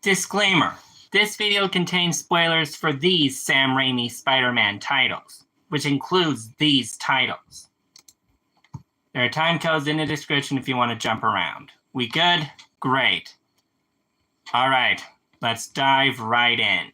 Disclaimer. This video contains spoilers for these Sam Raimi Spider-Man titles, which includes these titles. There are time codes in the description if you want to jump around. We good? Great. All right, let's dive right in.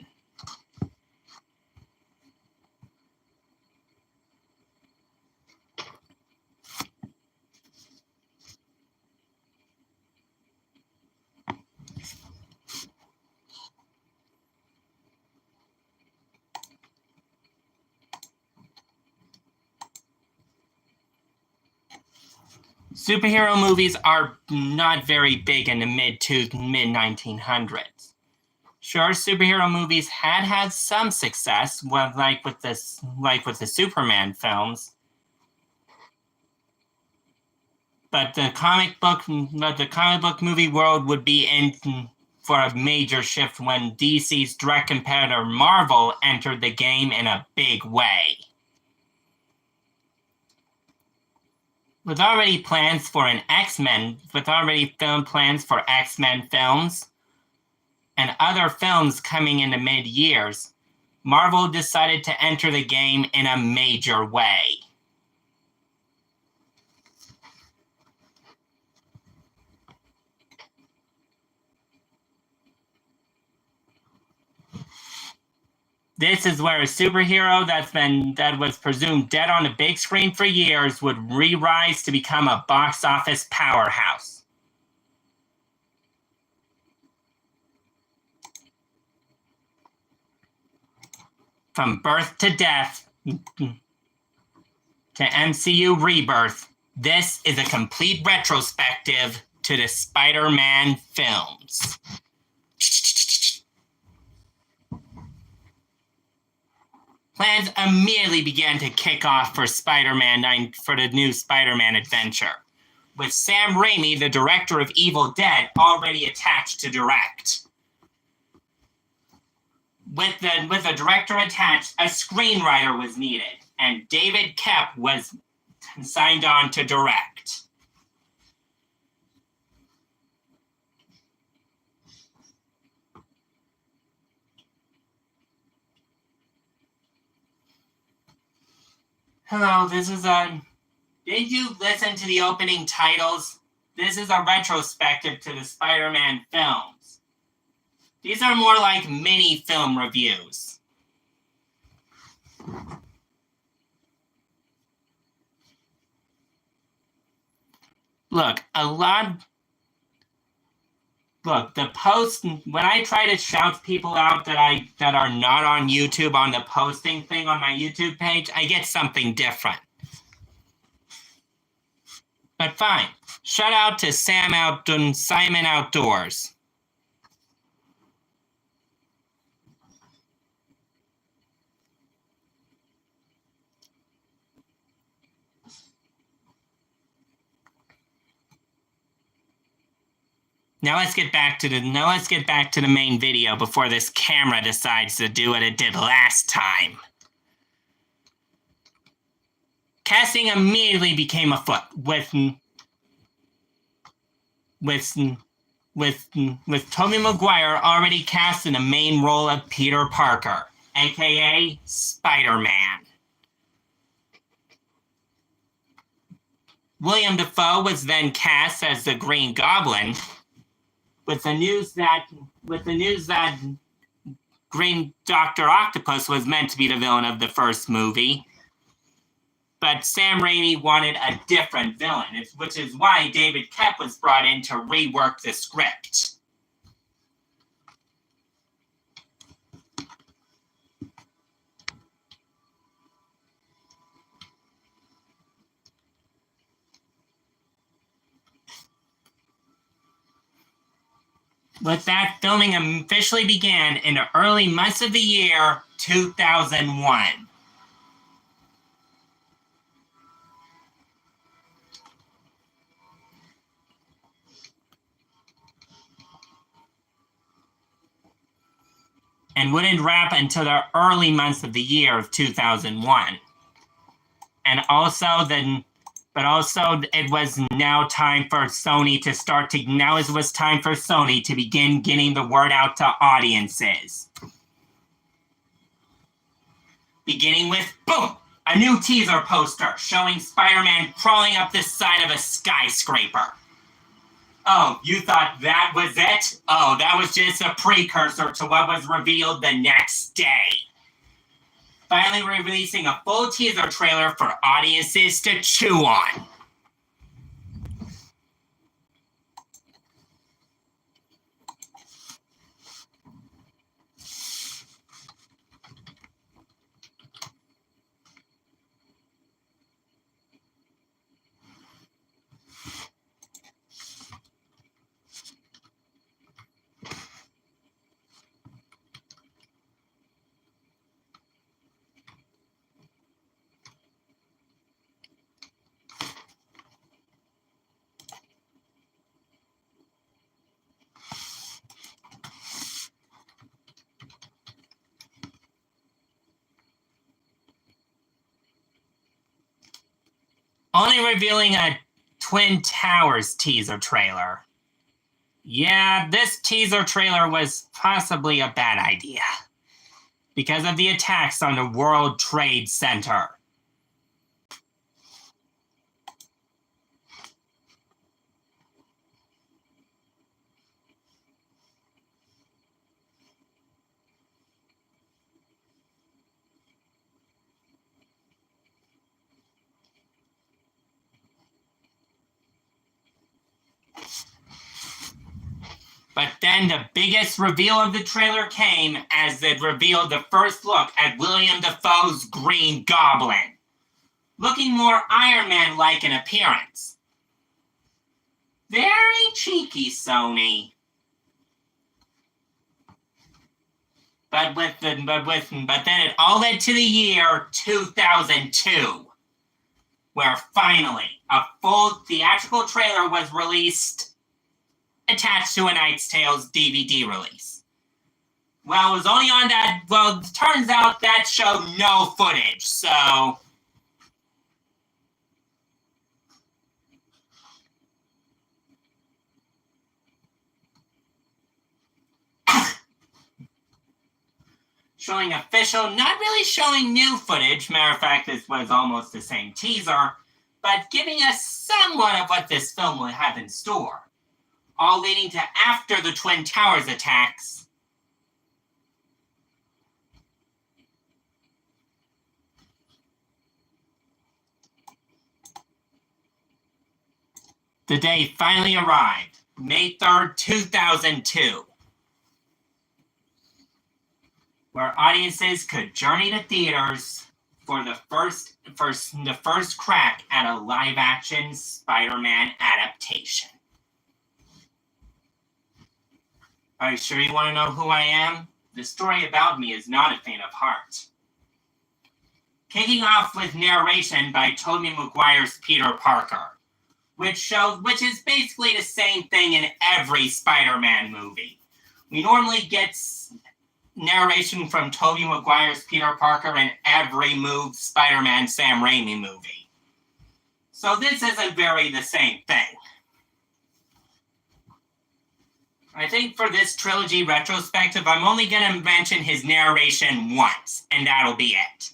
Superhero movies are not very big in the mid 1900s. Sure, superhero movies had some success, like with the Superman films, but the comic book movie world would be in for a major shift when DC's direct competitor Marvel entered the game in a big way. With already filmed plans for X-Men films and other films coming in the mid-years, Marvel decided to enter the game in a major way. This is where a superhero that was presumed dead on the big screen for years would re-rise to become a box office powerhouse. From birth to death to MCU rebirth, this is a complete retrospective to the Spider-Man films. Plans immediately began to kick off for the new Spider-Man adventure, with Sam Raimi, the director of Evil Dead, already attached to direct. With the director attached, a screenwriter was needed, and David Koepp was signed on to direct. Hello, did you listen to the opening titles? This is a retrospective to the Spider-Man films. These are more like mini film reviews. Look, the post, when I try to shout people out that are not on YouTube on the posting thing on my YouTube page, I get something different. But fine. Shout out to Simon Outdoors. Now let's get back to the main video before this camera decides to do what it did last time. Casting immediately became afoot with Tobey Maguire already cast in the main role of Peter Parker, aka Spider-Man. William Dafoe was then cast as the Green Goblin, with the news that Green Dr. Octopus was meant to be the villain of the first movie. But Sam Raimi wanted a different villain, which is why David Koepp was brought in to rework the script. With that, filming officially began in the early months of the year 2001. And wouldn't wrap until the early months of the year of 2001. And also But also, it was now time for Sony to begin getting the word out to audiences. Beginning with, boom, a new teaser poster showing Spider-Man crawling up the side of a skyscraper. Oh, you thought that was it? Oh, that was just a precursor to what was revealed the next day. Finally releasing a full teaser trailer for audiences to chew on. Only revealing a Twin Towers teaser trailer. Yeah, this teaser trailer was possibly a bad idea because of the attacks on the World Trade Center. But then the biggest reveal of the trailer came as it revealed the first look at William Dafoe's Green Goblin, looking more Iron Man-like in appearance. Very cheeky, Sony. But then it all led to the year 2002, where finally a full theatrical trailer was released attached to A Knight's Tale's DVD release. Well, it was only on that, well, it turns out that showed no footage, so showing official, not really showing new footage. Matter of fact, this was almost the same teaser, but giving us somewhat of what this film will have in store. All leading to after the Twin Towers attacks. The day finally arrived, May 3rd, 2002, where audiences could journey to theaters for the first crack at a live-action Spider-Man adaptation. Are you sure you want to know who I am? The story about me is not a faint of heart. Kicking off with narration by Tobey Maguire's Peter Parker, which is basically the same thing in every Spider-Man movie. We normally get narration from Tobey Maguire's Peter Parker in every Spider-Man Sam Raimi movie. So this isn't very the same thing. I think for this trilogy retrospective, I'm only going to mention his narration once, and that'll be it.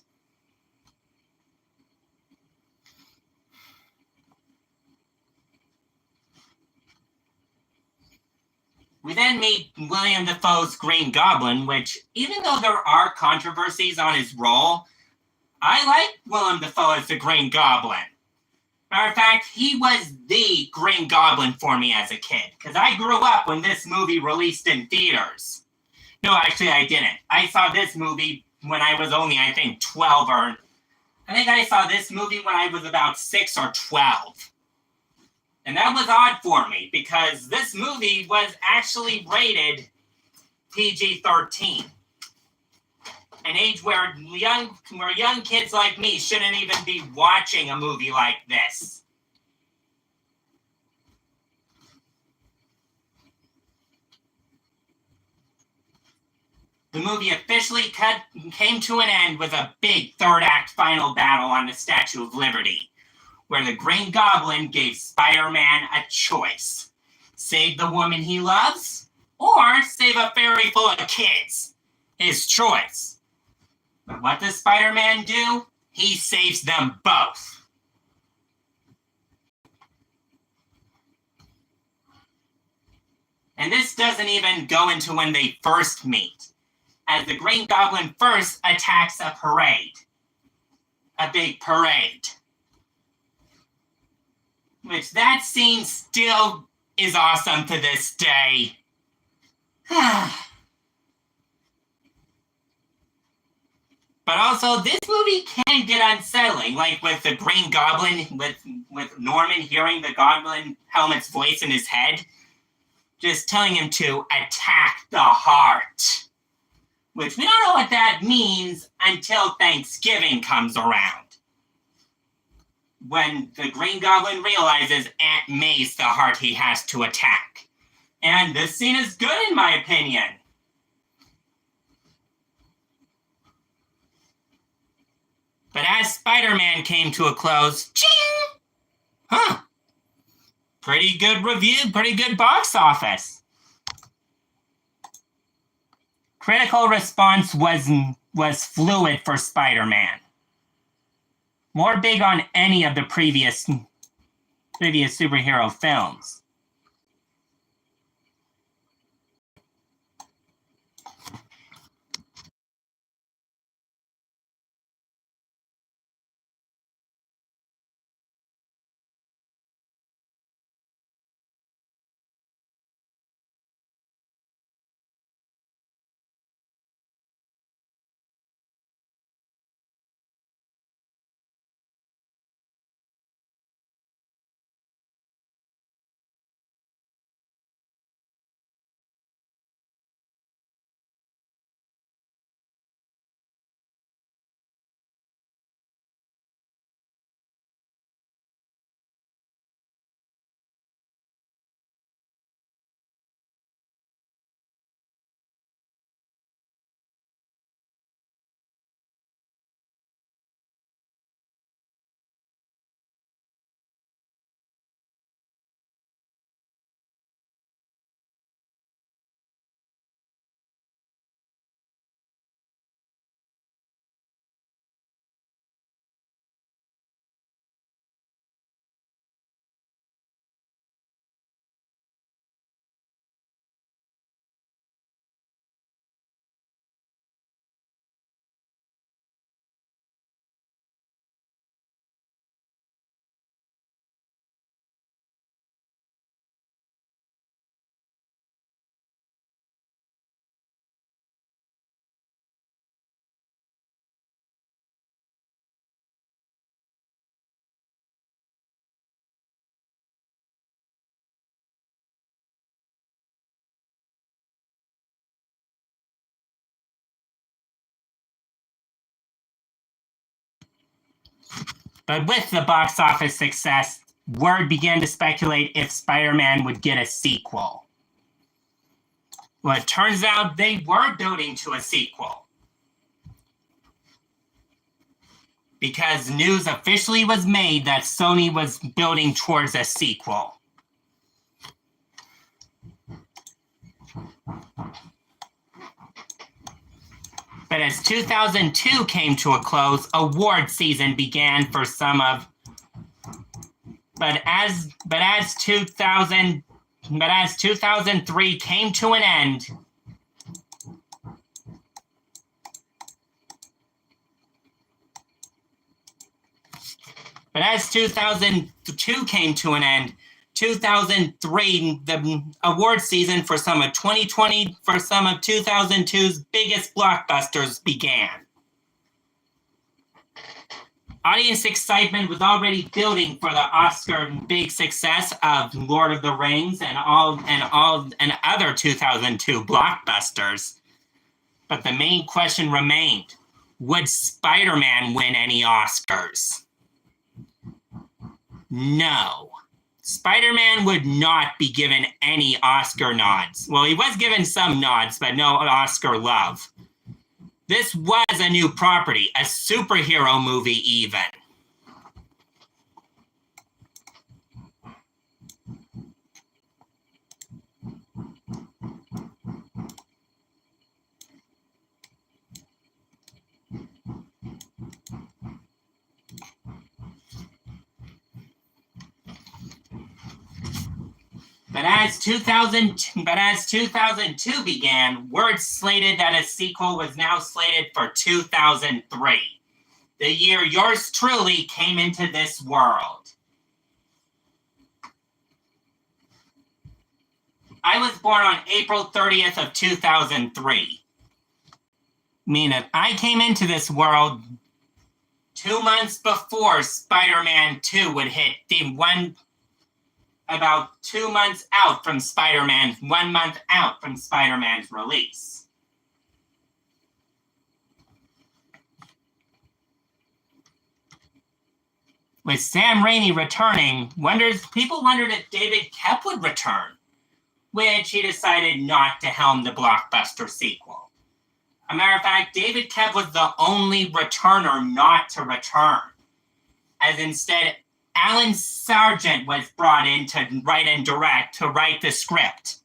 We then meet William Dafoe's Green Goblin, which, even though there are controversies on his role, I like William Dafoe as the Green Goblin. Matter of fact, he was the Green Goblin for me as a kid, because I grew up when this movie released in theaters. No, actually, I didn't. I saw this movie when I was only, I think, 12 or... I think I saw this movie when I was about 6 or 12. And that was odd for me, because this movie was actually rated PG-13. An age where young kids like me shouldn't even be watching a movie like this. The movie officially came to an end with a big third act final battle on the Statue of Liberty, where the Green Goblin gave Spider-Man a choice. Save the woman he loves, or save a fairy full of kids. His choice. But what does Spider-Man do? He saves them both. And this doesn't even go into when they first meet, as the Green Goblin first attacks a parade. A big parade. Which that scene still is awesome to this day. But also, this movie can get unsettling, like with the Green Goblin, with Norman hearing the Goblin helmet's voice in his head, just telling him to attack the heart. Which we don't know what that means until Thanksgiving comes around. When the Green Goblin realizes Aunt May's the heart he has to attack. And this scene is good in my opinion. But as Spider-Man came to a close, ching! Huh. Pretty good review, pretty good box office. Critical response was fluid for Spider-Man. More big on any of the previous superhero films. But with the box office success, word began to speculate if Spider-Man would get a sequel. Well, it turns out they were building to a sequel. Because news officially was made that Sony was building towards a sequel. But as 2002 came to a close, award season began for some of. But as 2003 came to an end, but as 2002 came to an end, 2003, the award season for some of 2020, for some of 2002's biggest blockbusters began. Audience excitement was already building for the Oscar big success of Lord of the Rings and other 2002 blockbusters. But the main question remained, would Spider-Man win any Oscars? No. Spider-Man would not be given any Oscar nods. Well, he was given some nods, but no Oscar love. This was a new property, a superhero movie even. But as 2002 began, word slated that a sequel was now slated for 2003, the year yours truly came into this world. I was born on April 30th of 2003. Meaning I came into this world 2 months before Spider-Man 2 would hit about 2 months out from 1 month out from Spider-Man's release. With Sam Raimi returning, people wondered if David Koepp would return, which he decided not to helm the blockbuster sequel. As a matter of fact, David Koepp was the only returner not to return, as instead Alan Sargent was brought in to write and direct to write the script,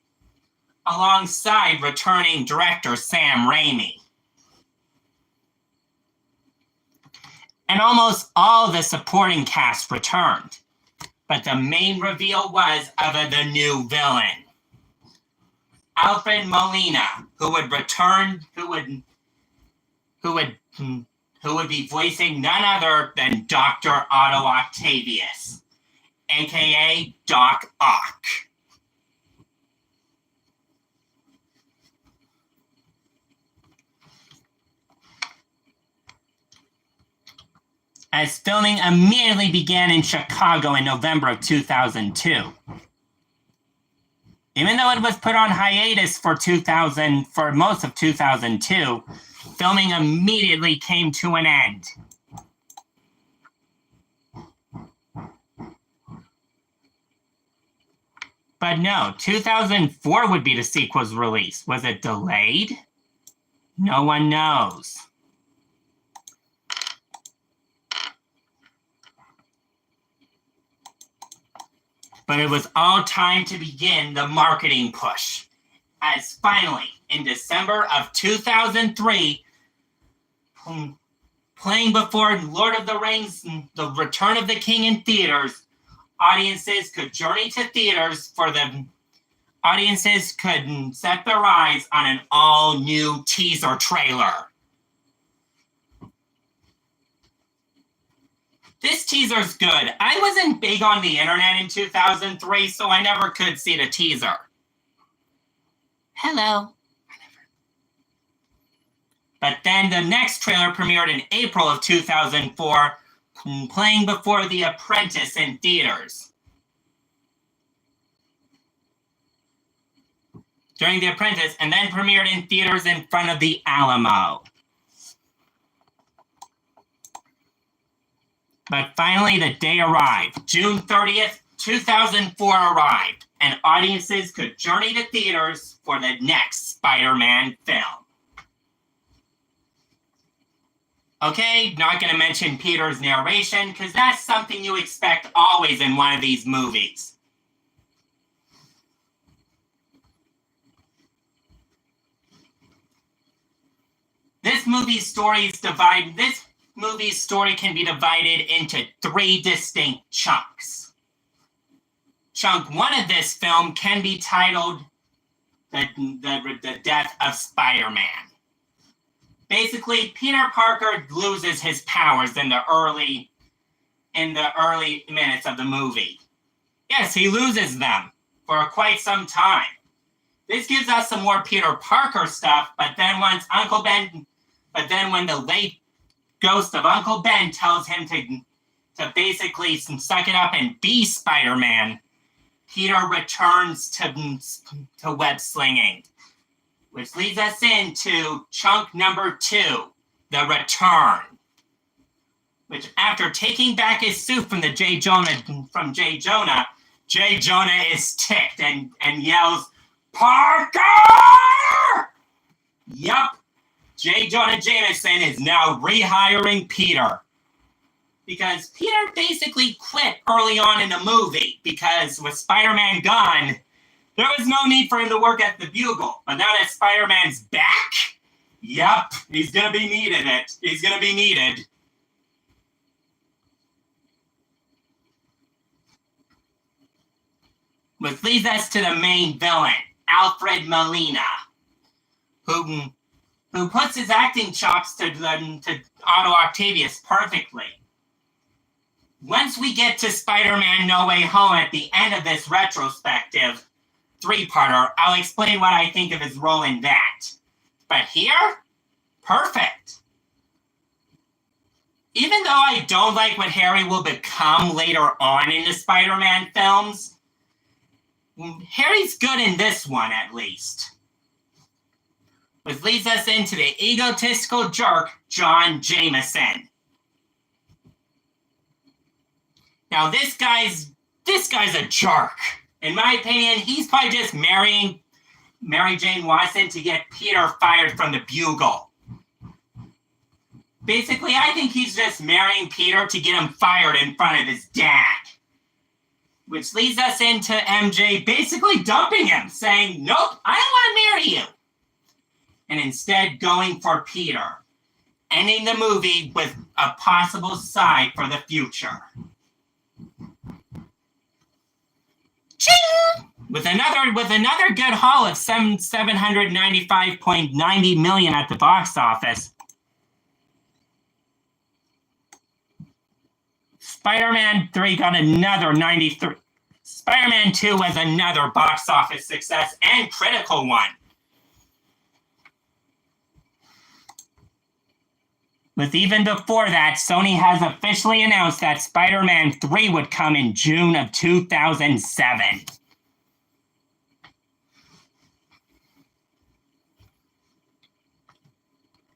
alongside returning director Sam Raimi. And almost all the supporting cast returned, but the main reveal was of the new villain, Alfred Molina, who would return, who would be voicing none other than Dr. Otto Octavius, aka Doc Ock. As filming immediately began in Chicago in November of 2002. Even though it was put on hiatus for most of 2002, filming immediately came to an end. But no, 2004 would be the sequel's release. Was it delayed? No one knows. But it was all time to begin the marketing push, as finally, in December of 2003, playing before Lord of the Rings, The Return of the King in theaters, audiences could journey to theaters audiences could set their eyes on an all-new teaser trailer. This teaser's good. I wasn't big on the internet in 2003, so I never could see the teaser. Hello. But then the next trailer premiered in April of 2004, playing before The Apprentice in theaters. During The Apprentice, and then premiered in theaters in front of the Alamo. But finally, the day arrived. June 30th, 2004 arrived, and audiences could journey to theaters for the next Spider-Man film. Okay, not going to mention Peter's narration, because that's something you expect always in one of these movies. This movie's story can be divided into 3 distinct chunks. Chunk 1 of this film can be titled The Death of Spider-Man. Basically, Peter Parker loses his powers in the early minutes of the movie. Yes, he loses them for quite some time. This gives us some more Peter Parker stuff, but then when the late ghost of Uncle Ben tells him to basically suck it up and be Spider-Man, Peter returns to web slinging, which leads us into chunk number 2, The Return, which after taking back his suit from J. Jonah is ticked and yells, "Parker!" Yup. J. Jonah Jameson is now rehiring Peter. Because Peter basically quit early on in the movie, because with Spider-Man gone, there was no need for him to work at the Bugle. But now that Spider-Man's back, yup, he's going to be needed. He's going to be needed. Which leads us to the main villain, Alfred Molina, who puts his acting chops to Otto Octavius perfectly. Once we get to Spider-Man No Way Home at the end of this retrospective three-parter, I'll explain what I think of his role in that. But here, perfect. Even though I don't like what Harry will become later on in the Spider-Man films, Harry's good in this one at least. Which leads us into the egotistical jerk, John Jameson. Now this guy's a jerk. In my opinion, he's probably just marrying Mary Jane Watson to get Peter fired from the Bugle. Basically, I think he's just marrying Peter to get him fired in front of his dad. Which leads us into MJ basically dumping him, saying, nope, I don't want to marry you. And instead going for Peter, ending the movie with a possible sigh for the future. Ching! With another good haul of $795.90 million at the box office, Spider-Man 3 got another 93. Spider-Man 2 was another box office success and critical one. With even before that, Sony has officially announced that Spider-Man 3 would come in June of 2007.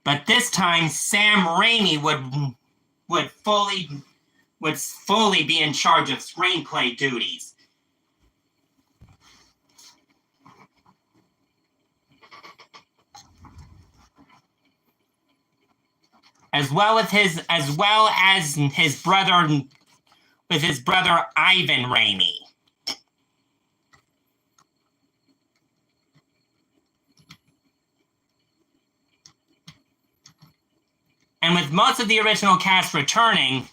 But this time, Sam Raimi would fully be in charge of screenplay duties. As well as his brother Ivan Raimi. And with most of the original cast returning,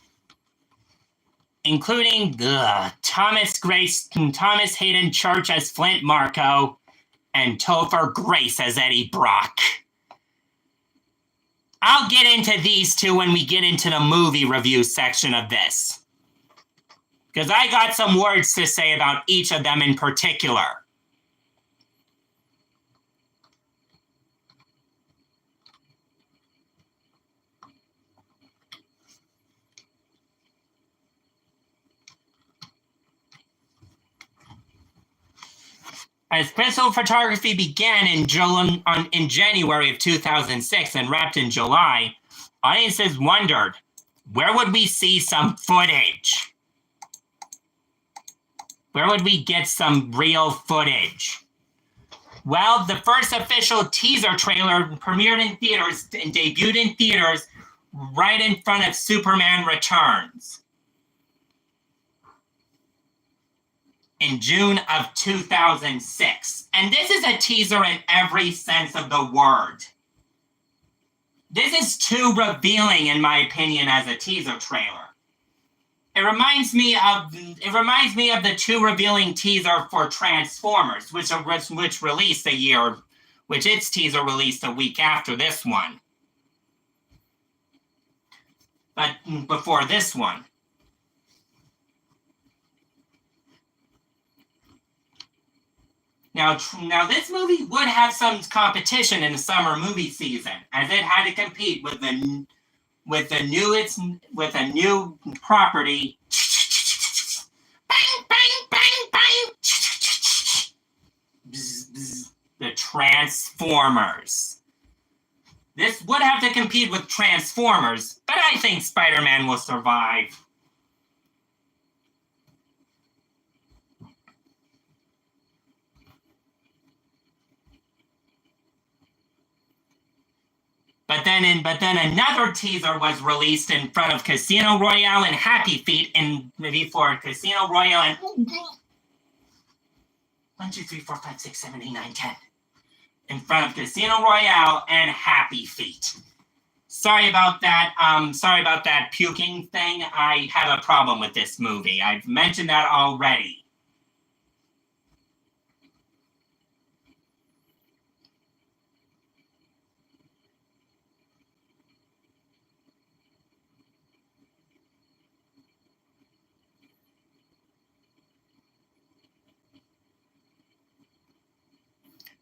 including Thomas Hayden Church as Flint Marko, and Topher Grace as Eddie Brock. I'll get into these two when we get into the movie review section of this, because I got some words to say about each of them in particular. As principal photography began in January of 2006 and wrapped in July, audiences wondered, where would we see some footage? Where would we get some real footage? Well, the first official teaser trailer premiered in theaters and debuted in theaters right in front of Superman Returns. In June of 2006. And this is a teaser in every sense of the word. This is too revealing, in my opinion, as a teaser trailer. It reminds me of the too revealing teaser for Transformers, which released its teaser released a week after this one. But before this one. Now, this movie would have some competition in the summer movie season, as it had to compete with a new property. Bang, bang, bang, bang. Bzz, bzz, the Transformers. This would have to compete with Transformers, but I think Spider-Man will survive. But then another teaser was released in front of Casino Royale and Happy Feet, and before Casino Royale and 1, 2, 3, 4, 5, 6, 7, 8, 9, 10. In front of Casino Royale and Happy Feet. Sorry about that. Sorry about that puking thing. I have a problem with this movie. I've mentioned that already.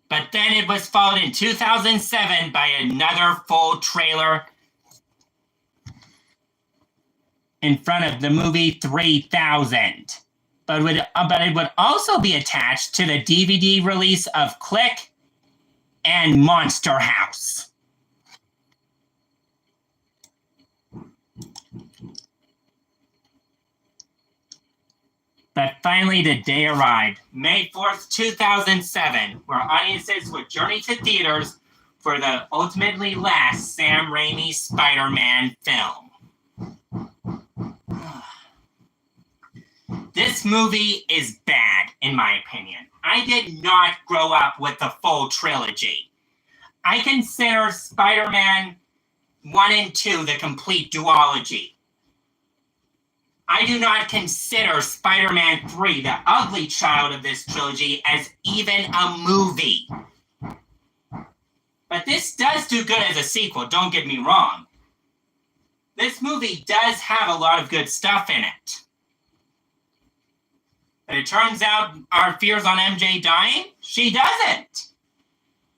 But then it was followed in 2007 by another full trailer in front of the movie 3000. But it would also be attached to the DVD release of Click and Monster House. But finally, the day arrived, May 4th, 2007, where audiences would journey to theaters for the ultimately last Sam Raimi Spider-Man film. This movie is bad, in my opinion. I did not grow up with the full trilogy. I consider Spider-Man 1 and 2 the complete duology. I do not consider Spider-Man 3, the ugly child of this trilogy, as even a movie. But this does do good as a sequel, don't get me wrong. This movie does have a lot of good stuff in it. But it turns out our fears on MJ dying, she doesn't.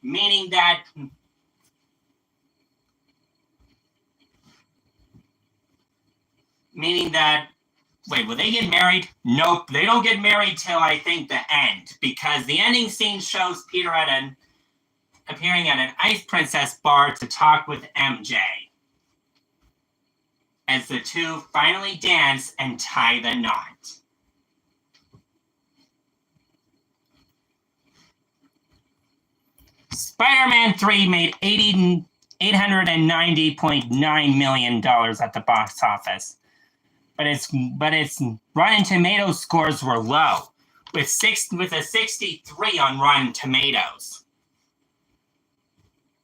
Meaning that wait, will they get married? Nope, they don't get married till I think the end, because the ending scene shows Peter appearing at an Ice Princess bar to talk with MJ, as the two finally dance and tie the knot. Spider-Man 3 made $890.9 million at the box office. But its Rotten Tomatoes scores were low, with a 63 on Rotten Tomatoes.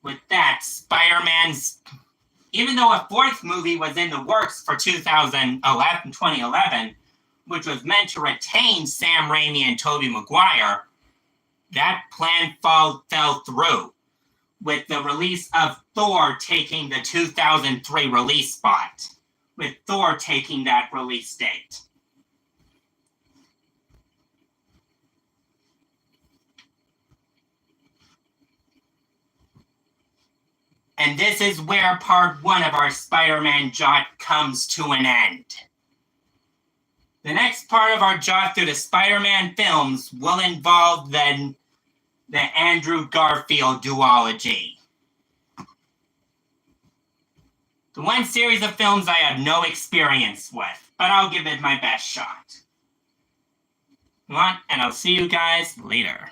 With that, Spider-Man's, even though a fourth movie was in the works for 2011, which was meant to retain Sam Raimi and Tobey Maguire, that plan fell through, with the release of Thor taking the 2003 release spot, with Thor taking that release date. And this is where part 1 of our Spider-Man jaunt comes to an end. The next part of our jaunt through the Spider-Man films will involve the Andrew Garfield duology. The one series of films I have no experience with, but I'll give it my best shot. And I'll see you guys later.